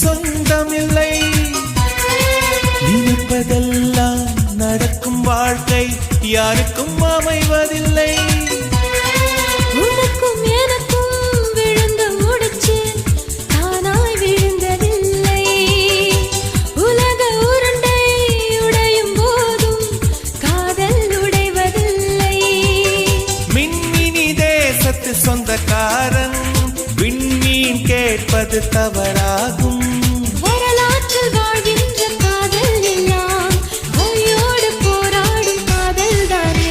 சொந்தமில்லை. நினைப்பதெல்லாம் நடக்கும் வாழ்க்கை யாருக்கும் அமைவதில்லை. உனக்கும் எனக்கும் விழுந்த முடிச்சு தானாய் விழுந்ததில்லை. உலக உருண்டை உடையும் போதும் காதல் உடைவதில்லை. மின்மினி தேசத்து சொந்தக்காரன் விண்மீன் கேட்பது தவறாகும். வரலாற்றில் வாழ்கின்ற காதல் எல்லாம் பொய்யோடு போராடும் காதல் தானே.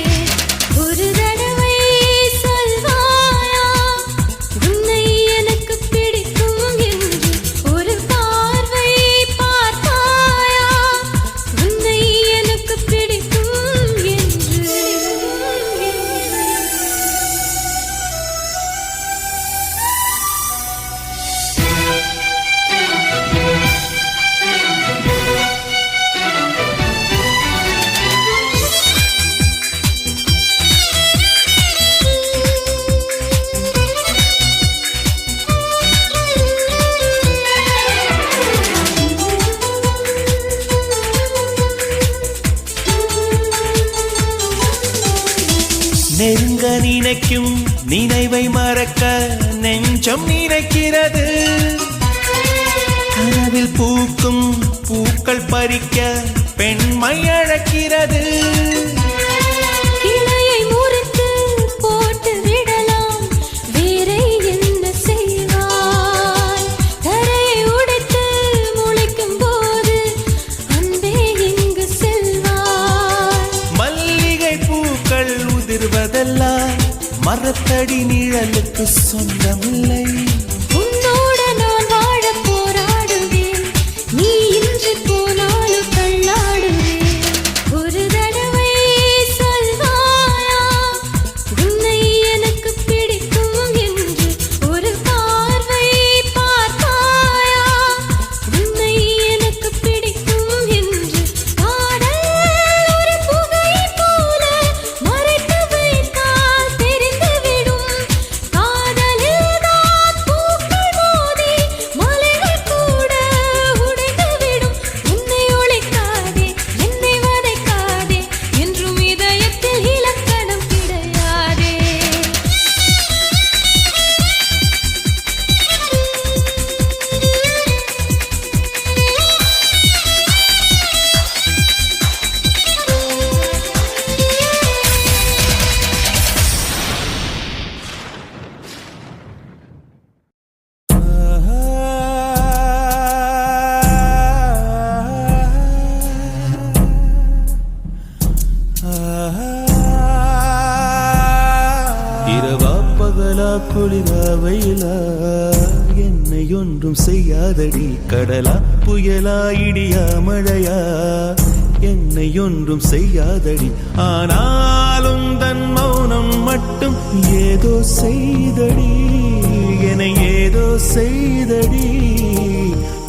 ஒரு தடவை சொல்வாயா உன்னை எனக்கு பிடிக்கும் என்று. ஒரு பார்வை பார்த்தாயா உன்னை எனக்கு பிடிக்கும் என்று. நெருங்க நினைக்கும் நினைவை மறக்க நெஞ்சம் நினைக்கிறது. கனவில் பூக்கும் பூக்கள் பறிக்க பெண்மை அழைக்கிறது. கிளையை முறித்து போட்டு விடலாம் வேறே என்ன செய்வாய். தரையை உடைத்து முளைக்கும் போது அன்பே எங்கு செல்வாய். மல்லிகை பூக்கள் உதிர்வதெல்லாம் மரத்தடி நிழலுக்கு சொந்தமில்லை. உன்னோடு நான் வாழ போராடுவேன். நீ இன்று போனாலும் தள்ளாடுவேன். ஒரு தடவை சொல்வாயா உன்னை எனக்கு பிடிக்கும் என்று. ஒரு பார்வை பார்த்தாயா உன்னை எனக்கு பிடிக்கும் என்று. காதல் ஒரு புகை போல மறைத்து வைத்தால் தெரிந்துவிடும். காதலில் தான் பூக்கள் மோதி மலைகள் கூட உடைந்துவிடும். உன்னை ஒழிக்காதே என்னை வதைக்காதே என்றும் இதயத்தில் இலக்கணம் கிடையாதே. இரவா பகலா குளிரா வெயிலா என்னை ஒன்றும் செய்யாதடி. கடலா புயலா இடியா மழையா என்னை ஒன்றும் செய்யாதடி. ஆனாலும் தன் மௌனம் மட்டும் ஏதோ செய்தடி. என ஏதோ செய்தடி.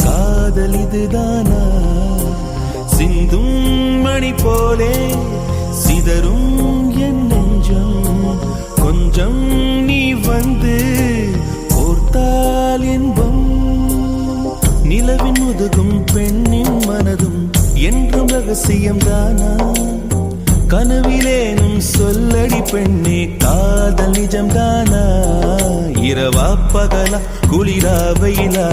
காதல் இதுதானா? சிந்தும் மணி போலே சிதறும் என் நெஞ்சம். கொஞ்சம் நீ வந்து கோர்த்தால் இன்பம். நிலவின் முதுகும் பெண்ணின் மனதும் என்றும் ரகசியம் தானா? கனவிலேனும் சொல்லடி பெண்ணே காதல் நிஜம் தானா? இரவா பகலா குளிரா வெயிலா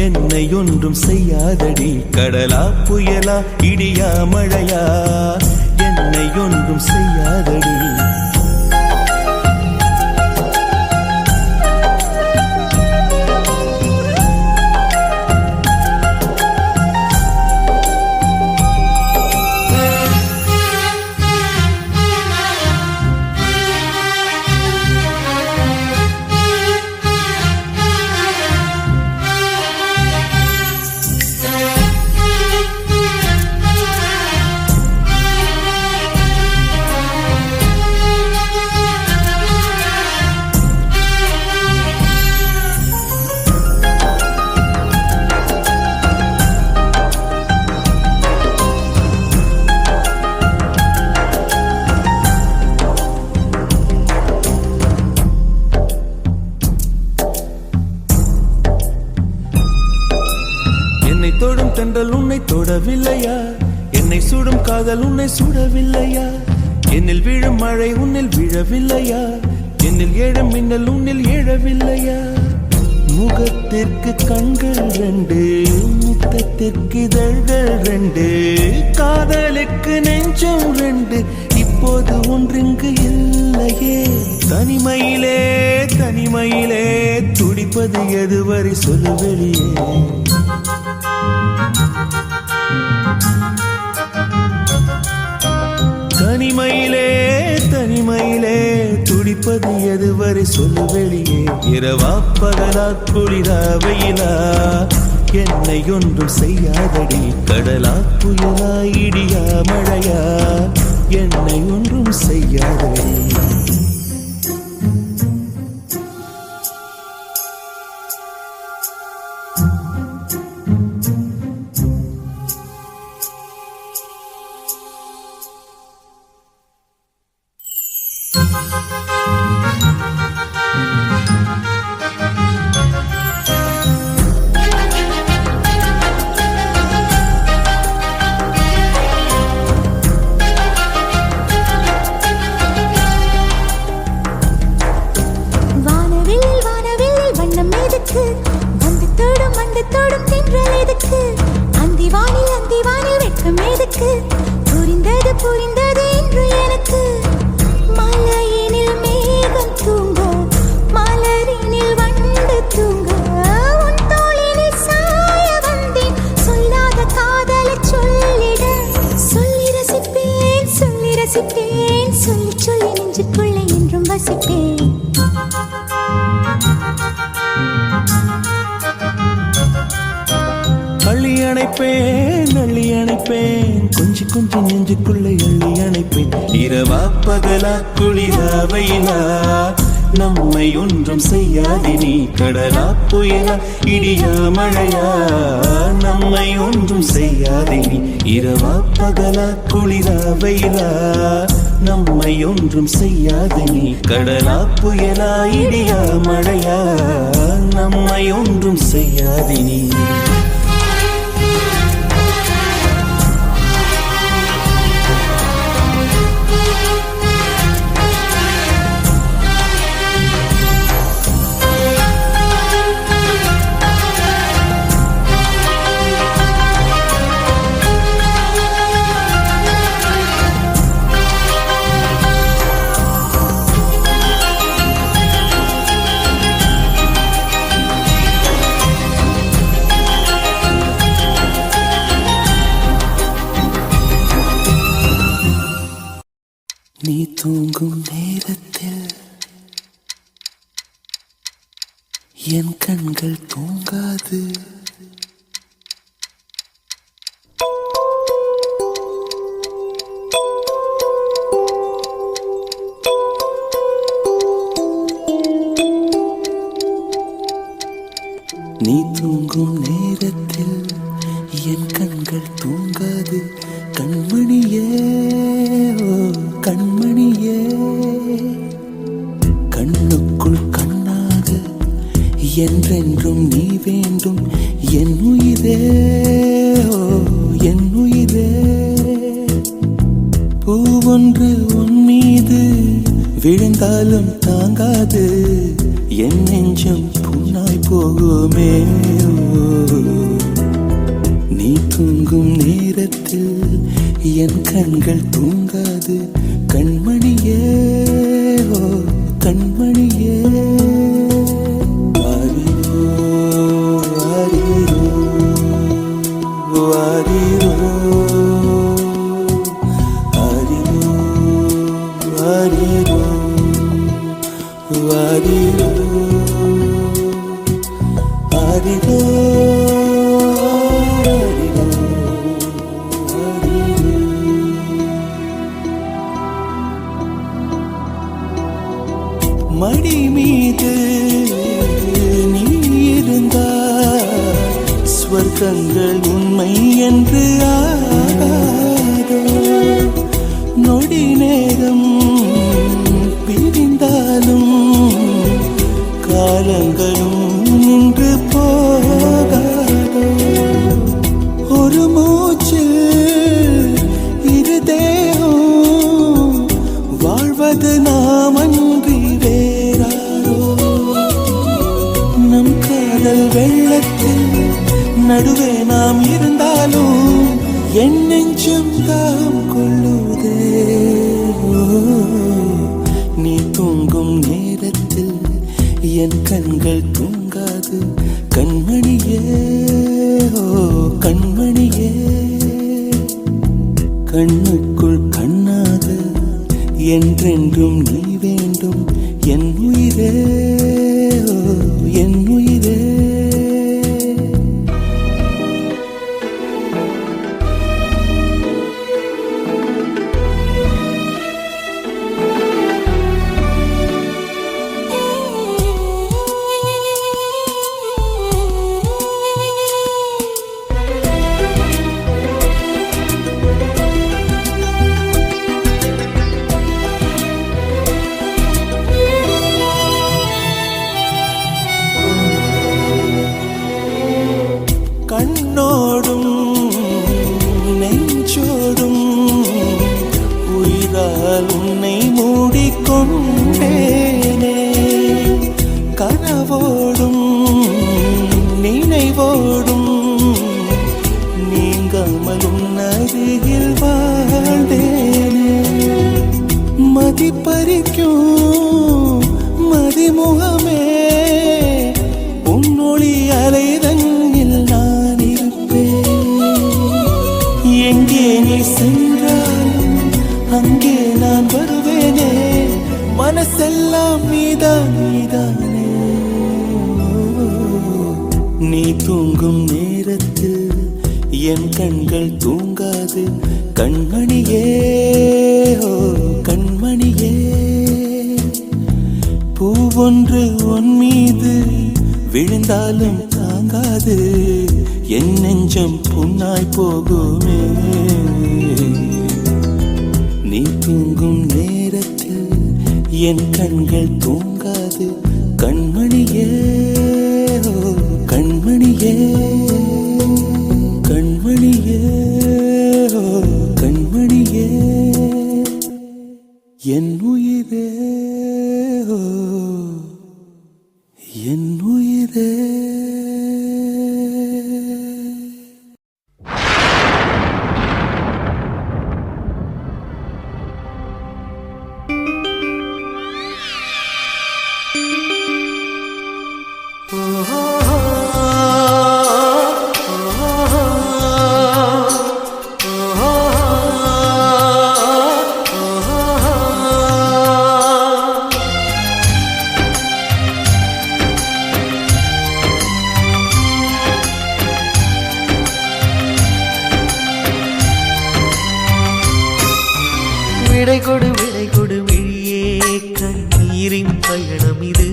என்னை ஒன்றும் செய்யாதடி. கடலா புயலா இடியா மழையா என்னை ஒன்றும் செய்யாதடி. உன்னை தொடவில்லையா? என்னை சுடும் காதல் உன்னை சுடவில்லையா? என்னில் விழும் மழை உன்னில் விழவில்லையா? என்னில் ஏழும் மின்னல் உன்னில் ஏழவில்லையா? முகத்திற்கு கண்கள் ரெண்டு, முத்தத்திற்கு இதழ்கள் ரெண்டு, காதலுக்கு நெஞ்சம் ரெண்டு, இப்போது ஒன்றிங்கு இல்லையே. தனிமையிலே தனிமையிலே துடிப்பது எதுவரை சொல்லு வெளியே. தனிமையிலே தனிமையிலே துடிப்பது எதுவரை சொல்லு வெளியே. இரவா பகலா குளிரா வெயிலா என்னை ஒன்றும் செய்யாதடி. கடலா புயலா இடியா மழையா என்னை ஒன்றும் செய்யாதடி. புரிந்தது புரிந்தது என்று எனக்கு. மலையினில் மேகம் தூங்க, மலரினில் வண்டு தூங்க, உன் தோளினில் சாய வந்தேன். சொல்லாத காதலை சொல்லிட, சொல்லி ரசிப்பேன் சொல்லி ரசிப்பேன், சொல்லி சொல்லி நெஞ்சுக்குள்ளே என்றும் வசிப்பேன். அள்ளி அணைப்பேன் அள்ளி அணைப்பேன், கொஞ்சி கொஞ்சி நெஞ்சுக்குள்ளே அள்ளி அணைப்பேன். இரவா பகலா குளிரா வெயிலா நம்மை ஒன்றும் செய்யாதினி. கடலா புயலா இடியா மழையா நம்மை ஒன்றும் செய்யாதினி. இரவா பகலா குளிரா வெயிலா நம்மை ஒன்றும் செய்யாதினி. கடலா புயலா இடியா மழையா நம்மை ஒன்றும் செய்யாதினி. நீ தூங்கும் நேரத்தில் என் கண்கள் தூங்காது. நீ தூங்கும் நேரத்தில் என் கண்கள் தூங்காது. கண்மணியே ஓ கண்மணியே, கண்ணுக்குள் கண்ணாக என்றென்றும் நீ வேண்டும். என் உயிரே ஓ என் உயிரே, பூவொன்று உன் மீது விழுந்தாலும் தாங்காது. என் நெஞ்சம் புண்ணாய் போகுமே. நீ தூங்கும் நேரத்தில் என் கண்கள் தூங்காது. கண்மணியே ஓ கண்மணியே. ஆரிரோ ஆரிரோ ஆரிரோ ஆரிரோ ஆரிரோ ஆரிரோ ஆரிரோ. மடி மீது நீ இருந்தால் ஸ்வர்க்கங்கள் உண்மை என்று ஆகாதோ. நொடி நேரம் பிரிந்தாலும் காலங்களும் நின்று போகாதோ. ஒரு எல்லாம் இருந்தாலும் என் நெஞ்சம் தாம் கொள்ளுதே. நீ தூங்கும் நேரத்தில் என் கண்கள் தூங்காது கண்மணியே, ஓ கண்மணியே. கண்ணுக்குள் கண்ணாக என்றென்றும் நீ வேண்டும் என் உயிரே, ஓ என் உயிரே. கண்ணோடும் நெஞ்சோடும் உயிரால் உன்னை மூடிக்கொண்டேனே. கனவோடும் நினைவோடும் நீங்காமல் உன் அருகில் வாழ்ந்தேனே. மதிப்பறிக்கும் மதிமுகமே உன்னொளி அலைதன்னில் நான் இருப்பேன். எங்கே நீ சென்றாலும் அங்கே நான் வருவேனே. மனசெல்லாம் நீதான் நீதானே. நீ தூங்கும் நேரத்தில் என் கண்கள் தூங்காது கண்மணியே, ஓ கண்மணியே. பூவொன்று உன் மீது விழுந்தாலும் தாங்காது என் நெஞ்சம் புண்ணாய் போகுமே. நீ தூங்கும் நேரத்தில் என் கண்கள் தூங்காது கண்மணியே, ஓ கண்மணியே. கண்மணியே, ஓ கண்மணியே. என் உயிரே, ஓ என் உயிரே. விடை கொடு விழியே, கண்ணீரின் பயணம் இது.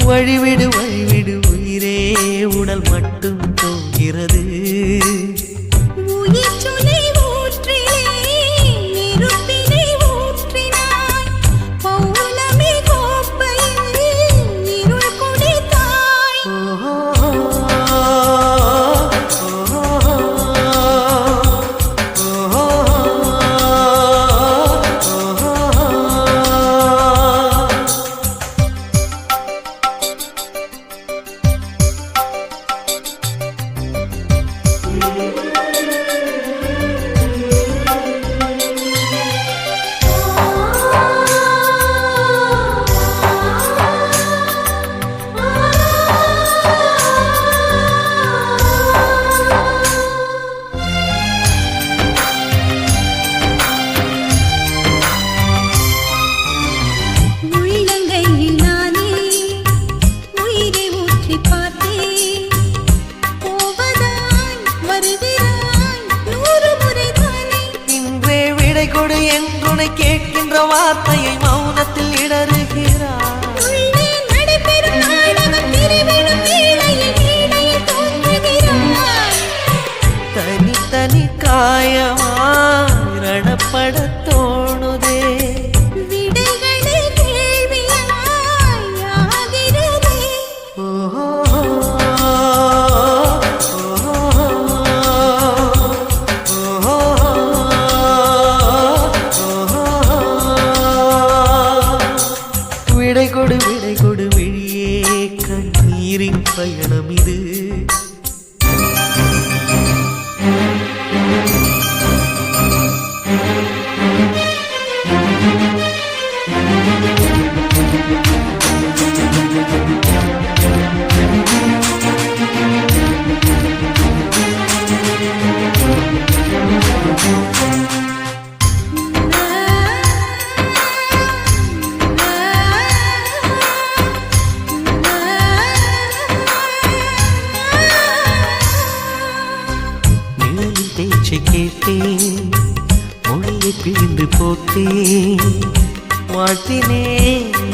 வழிவிடு உயிரே, உடல் மட்டும் போகிறது. உயிர் சுனை ஊற்றிலே நெருப்பினை ஊற்றினாய். பௌர்ணமி கோப்பையில் இருள் குடித்தாய். உள்ளங்கையில் நானே உயிரை ஊற்றி பார்த்தேன். போவதாய் வருகிறாய் 100 முறைதானே. இன்றே விடை கொடு என்றுனை கேட்கின்ற வார்த்தையை மௌனத்தில் இடறுகிறார். உள்ளே நடைபெறும் நாடகம் திருவிடும் வேளையில் இடையில் தோன்றுகிறாய். தனி காயமாய் ரணப்பட தோணுதே. விடைகளே கேள்வியாய் ஆகிறதே. விடை கொடு விழியே, கண்ணீரின் பயணம் இது.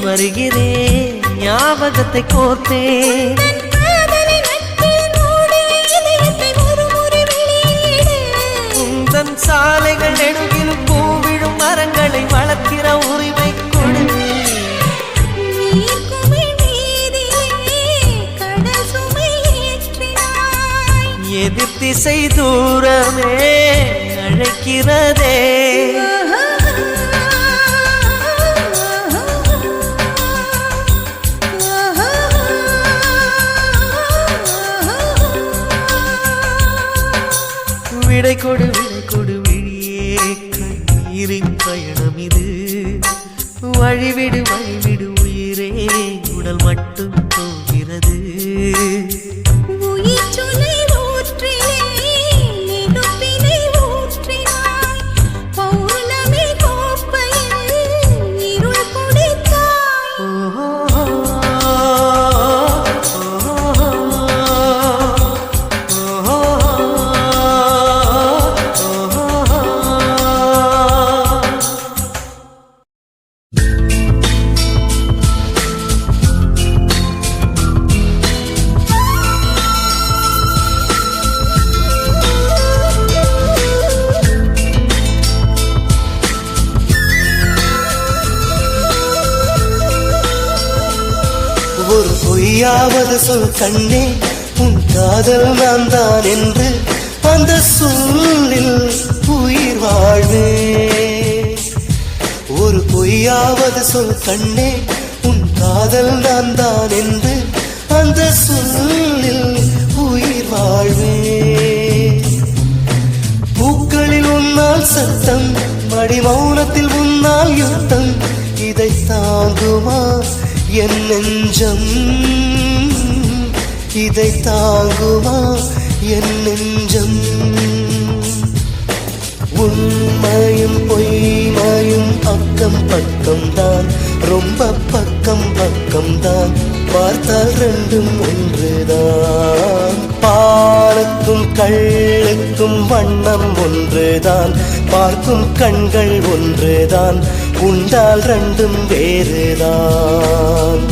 வருகிறேன் ஞாபகத்தை கோர்த்தேன் தன் காதலை நட்பில் மூடிய இதயத்தை ஒருமுறை வெளியிடு. உந்தன் சாலைகள் நெடுகிலும் பூவிடும் மரங்களை வளர்க்கிற உரிமை கொடு நீர்க்குமிழ் மீதிலே கடல் சுமை ஏற்றினாய். எதிர் திசை தூரமே அழைக்கிறதே விடை கொடு விழியே கண்ணீரின் பயணம் இது வழிவிடு உயிரே உடல் மட்டும் போகிறது உயிர் சுனை ஊற்றிலே நெருப்பினை ஊற்றினாய். பௌர்ணமி கோப்பையில் இருள் குடித்தாய். ஓஹோ ஒரு பொய்யாவது சொல் கண்ணே உன் காதல் நான் தான் என்று அந்த சொல்லில் உயிர் வாழ்வே ஒரு பொய்யாவது சொல் கண்ணே உன் காதல் நான் தான் என்று அந்த சொல்லில் உயிர் வாழ்வே பூக்களில் உன்னால் சத்தம் மடி மௌனத்தில் உன்னால் யுத்தம் இதை தாங்குமா என் நெஞ்சம் இதை தாங்குமா என் நெஞ்சம் உண்மையும் பொய்மையும் அக்கம் பக்கம் தான் ரொம்ப பக்கம் தான் பார்த்தால் ரெண்டும் ஒன்றுதான் பாலுக்கும் கள்ளுக்கும் வண்ணம் ஒன்றுதான் பார்க்கும் கண்கள் ஒன்றுதான் உண்டால் ரெண்டும் வேறுதான்